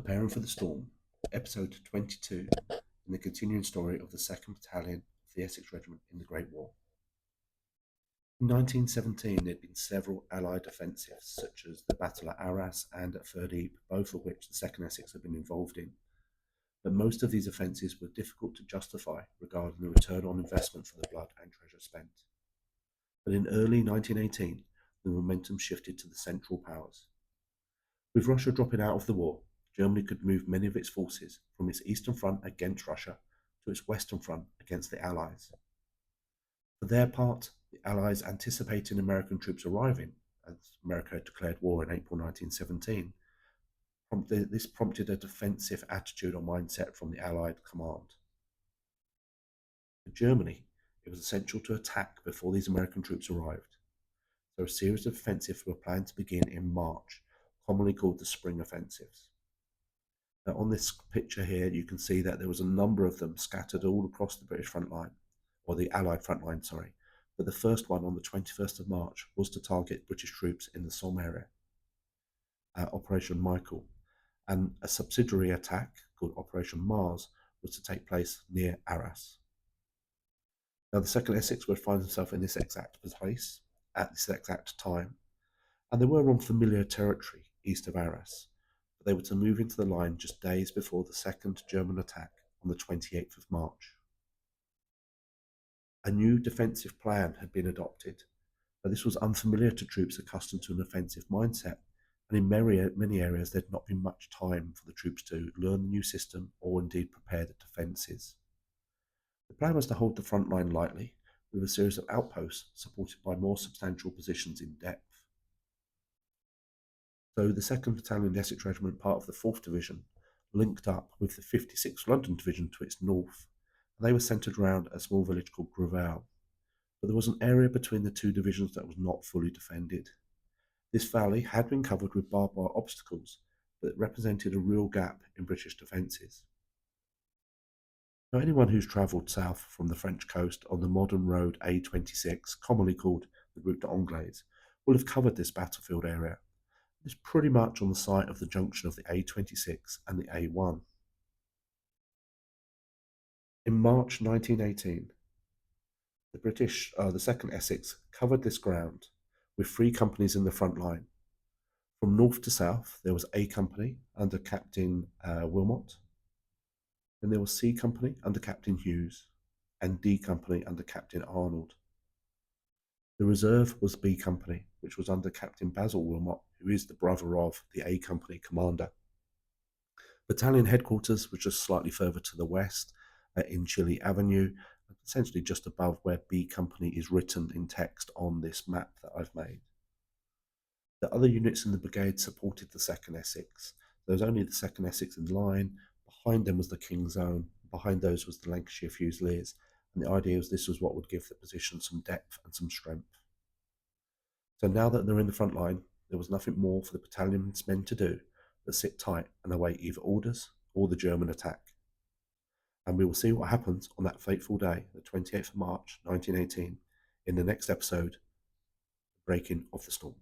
Preparing for the Storm, Episode 22, in the continuing story of the 2nd Battalion of the Essex Regiment in the Great War. In 1917, there had been several Allied offensives, such as the Battle at Arras and at Third Ypres, both of which the 2nd Essex had been involved in. But most of these offensives were difficult to justify regarding the return on investment for the blood and treasure spent. But in early 1918, the momentum shifted to the Central Powers. With Russia dropping out of the war, Germany could move many of its forces from its eastern front against Russia to its western front against the Allies. For their part, the Allies, anticipating American troops arriving, as America had declared war in April 1917, this prompted a defensive attitude or mindset from the Allied command. For Germany, it was essential to attack before these American troops arrived, so a series of offensives were planned to begin in March, commonly called the Spring Offensives. Now, on this picture here, you can see that there was a number of them scattered all across the British front line, or the Allied front line, sorry. But the first one on the 21st of March was to target British troops in the Somme area, Operation Michael, and a subsidiary attack called Operation Mars was to take place near Arras. Now, the 2nd Essex would find themselves in this exact place at this exact time, and they were on familiar territory east of Arras. They were to move into the line just days before the second German attack on the 28th of March. A new defensive plan had been adopted, but this was unfamiliar to troops accustomed to an offensive mindset, and in many areas there had not been much time for the troops to learn the new system or indeed prepare the defences. The plan was to hold the front line lightly, with a series of outposts supported by more substantial positions in depth. So the 2nd Battalion Essex Regiment, part of the 4th Division, linked up with the 56th London Division to its north, and they were centred around a small village called Gavrelle. But there was an area between the two divisions that was not fully defended. This valley had been covered with barbed wire obstacles, but it represented a real gap in British defences. Now, anyone who's travelled south from the French coast on the modern road A26, commonly called the Route d'Anglaise, will have covered this battlefield area. It's pretty much on the site of the junction of the A26 and the A1. In March 1918, the 2nd Essex covered this ground with 3 companies in the front line. From north to south, there was A Company under Captain Willmott, then there was C Company under Captain Hughes, and D Company under Captain Arnold. The reserve was B Company, which was under Captain Basil Willmott, who is the brother of the A Company commander. Battalion headquarters was just slightly further to the west, in Chile Avenue, essentially just above where B Company is written in text on this map that I've made. The other units in the brigade supported the 2nd Essex. There was only the 2nd Essex in line. Behind them was the King's Own. Behind those was the Lancashire Fusiliers, and the idea was this was what would give the position some depth and some strength. So now that they're in the front line, there was nothing more for the battalion's men to do but sit tight and await either orders or the German attack. And we will see what happens on that fateful day, the 28th of March 1918, in the next episode, Breaking of the Storm.